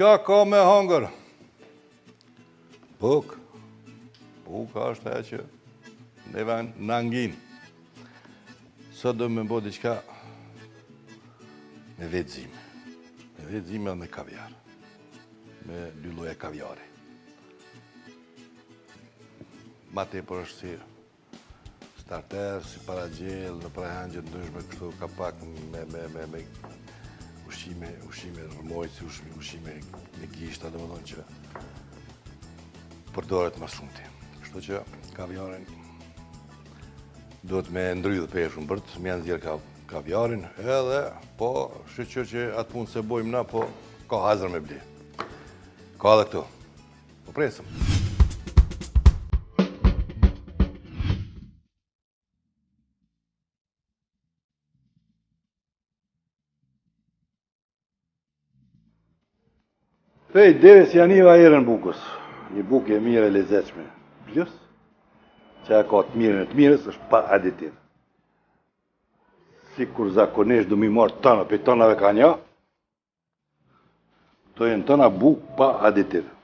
Qka ka me hangër? Buk. Buka është e që neve në angin. Sot do me bo diqka me vetëzime. Me vetëzime dhe me kaviar. Me dy lloje kaviari. Ma tepër është si starter, si paragjel, në prahangjë ndryshme kështu ka pak me ushqime rëmojtësi, ushqime në gishta, dhe më thonë që përdoret ma shumë ti. Kështu që kaviarin duhet me ndrydhë peshën bërt, me janë zjerë kaviarin, edhe po shqyqër që atë punë se bojmë na, po ka hazër me bli. Ka dhe këtu. Po presëm. Pej, deve si janë iva erën bukës. Një bukë e mire e lezeqme. Plus, që e ka të mirën e të mirës, është pa aditiv. Si kur zakonisht du mi marë tëna, pe tënave ka një, to jenë tëna bukë pa aditiv.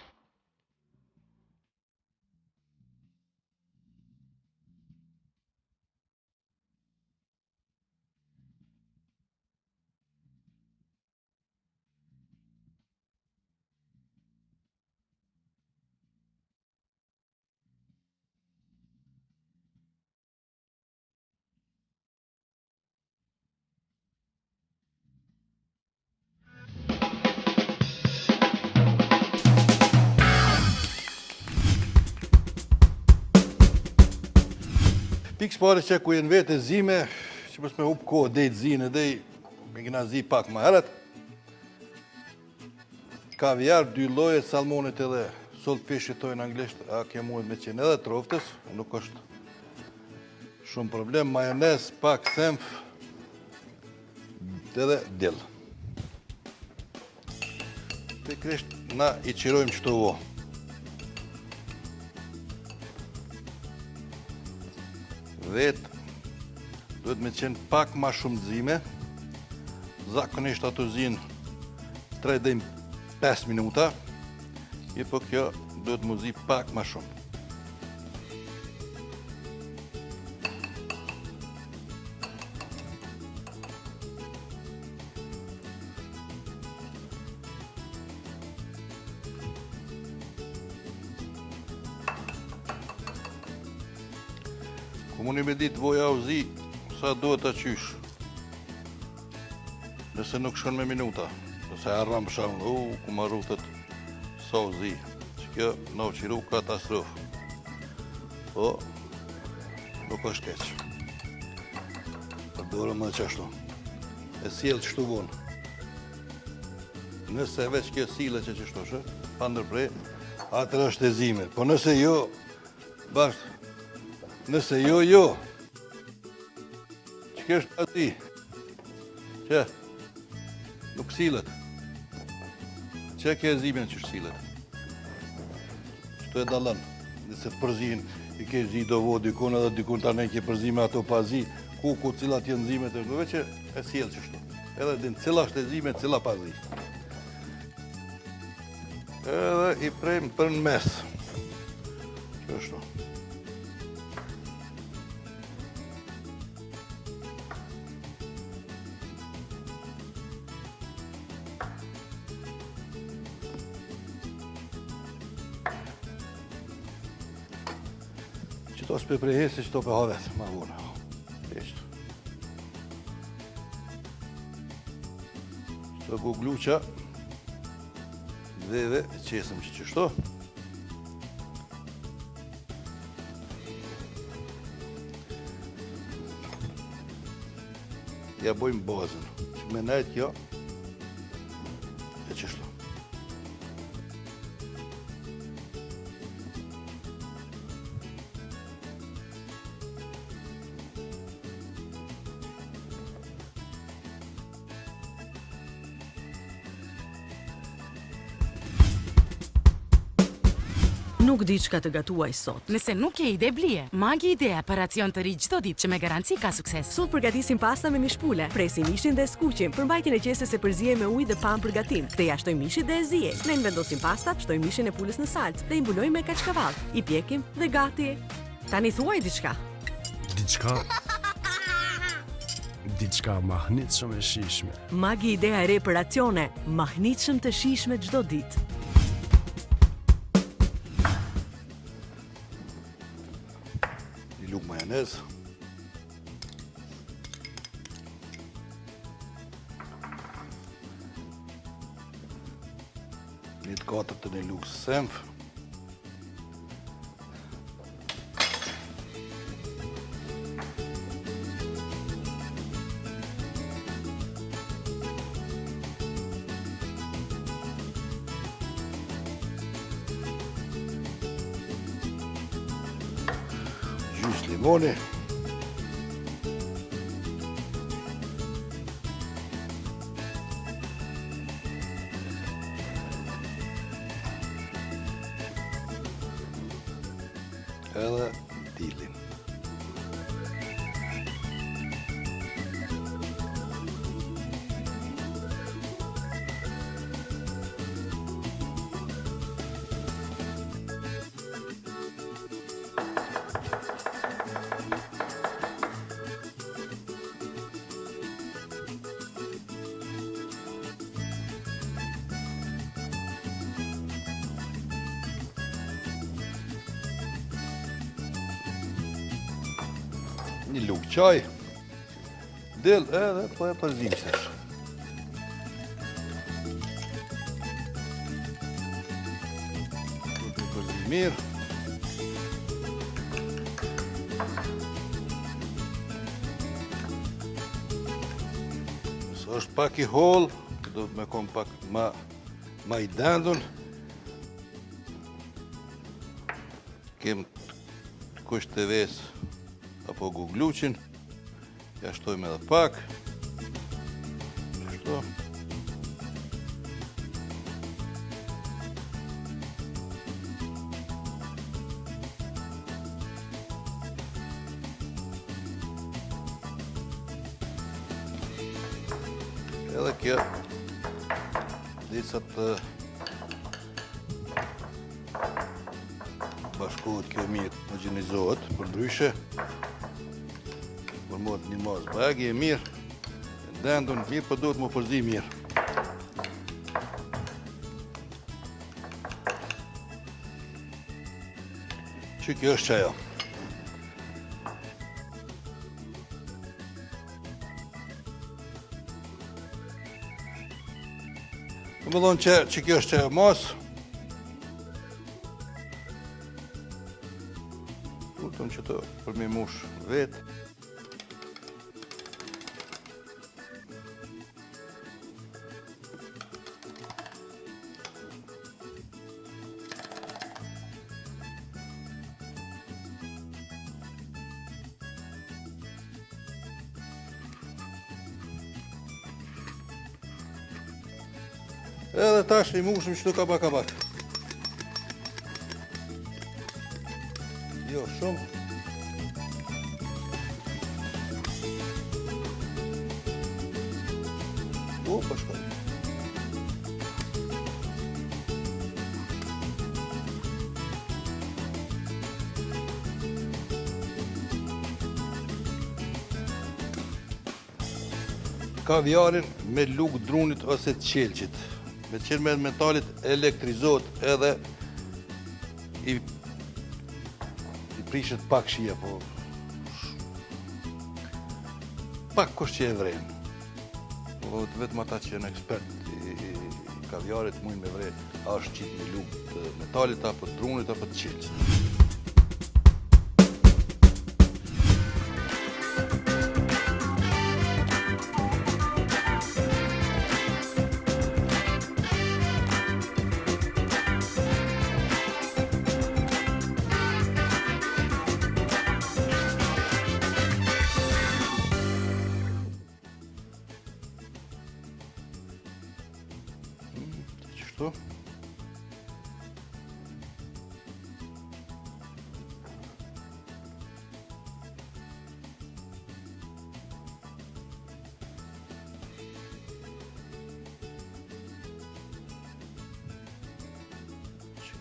Pikës pare që ku jenë vete zime, që pës me up kohë dhejtë zine, me kina zi pak ma heret. Kaviar, dy lloje, salmonit edhe saltfish tojnë anglisht, a ke mujt me qenë edhe troftës, nuk është shumë problem, majonez, pak senf, edhe dill. Pikrisht na i qirojmë qëto vo. Vetë, duhet me qenë pak ma shumë zime, zakonisht ato zinë 3 deri 5 minuta, i po kjo duhet mu zi pak ma shumë. Ku muni me ditë voja u zi, sa duhet të qysh. Nëse nuk shkon me minuta, nëse arram për shamë, ku ma rutët sa u zi. Që kjo në u qiru katastrofë. Po, nuk është keq. Përdorëm edhe qashtu. E sjellë qështu vonë. Nëse veç kjo sile që qështu shë, pa ndërprej, atër është e zime. Po nëse jo, bashkë, nëse jo, që kështë ati, që nuk silet, që ke zimin që silet, që e dalën, nëse përzin, i ke zi do vo dikun edhe dikun të ne ke përzime ato pa zi, ku cilat jenë zimet e shkove që e sjellë qështu, edhe din cila është e zime, cila pa zi. Edhe i prejmë për në mes, qështu. Qëto s'pe prehesi, qëto pe havet, ma vonë. Eshtë. Qëto gugluqa, dheve, qesëm që qështo. Ja bojmë bazën, që me najtë kjo, e qështo. Nuk di çka të gatuaj sot. Nëse nuk ke ide blije, Magi Idea për racion të ri çdo ditë që me garanci ka sukses. Sot përgatisim pasta me mishpule, presim mishin dhe skuqim, për mbajtjen e qesës e përziej me ujë dhe pam për gatim. Ktheja shtoj mishit dhe e ziej. Ne vendosim pastat, shtoj mishin e pulës në salcë dhe i mbulojmë me kaçkavall. I pjekim dhe gati. Tani thuaj diçka. Diçka mahnitshëm e shijshme. Magi Idea e re për racione, mahnitshëm të shijshme çdo ditë. Një lugë majonez. Një të katërt të një lugë senf. Gjys limoni. Edhe dilin. Një lugë qaj, del edhe po e përzim qëtash. Po e përzim mirë. Nëse është pak i hollë, do të me kom pak ma i dendun. Kem të kusht të vesë apo gugluqin, ja shtojmë edhe pak. Kështu. Edhe kjo disa të bashkohet kjo mirë, homogjenizohet, për ndryshe formohet një masë bagi e mirë, e ndendun mirë, për duhet më përzi mirë. Që kjo është qajo. Më më thonë që kjo është qajo masë. Kultëm që të përmi mush vetë. Edhe tash i mushim qëtu kabak. Jo shumë. O, pa shkoj. Kaviarin me lugë drunit ose të qelqit. Me qenë me metalit elektrizot edhe i prishet pak shia, po pak kusht që e vrejnë. Po vetëm ata që janë ekspert i kaviarit mujnë me vrejnë a është qitë me lugë të metalit apo të drunit apo të qelqit. Qështu?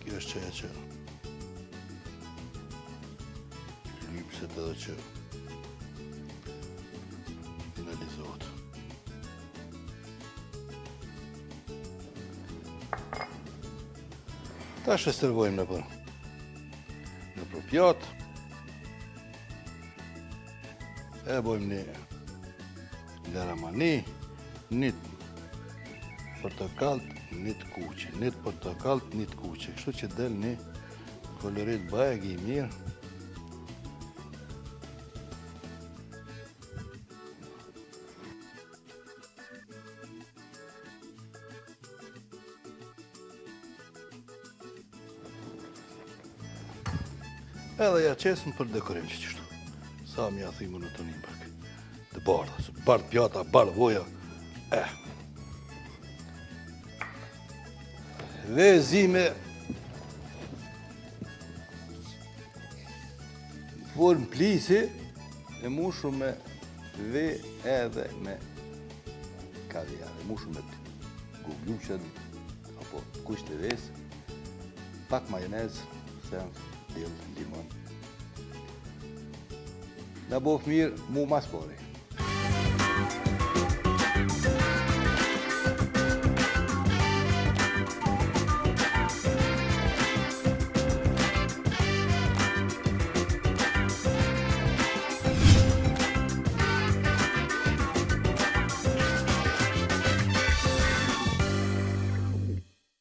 Kjo është qeja që lypset edhe që finalizohet. Tash e servojmë në pjatë. E bojmë një garamani, një portokalt, një të kuqe, një të portokalt, një të kuqe, kështu që del një kolorit bajeg i mirë. Edhe ja qesëm për dekorim që qështu. Sa mi ja thimu në të një pak. Të bardha, se bardh pjata, bardh voja. Dhe zime formë plisi e mushu me ve edhe me kaviar. E mushu me gugjuqen apo kusht të ves, pak majonez, senf, dill, limon. Në bof mirë, mu mas pori.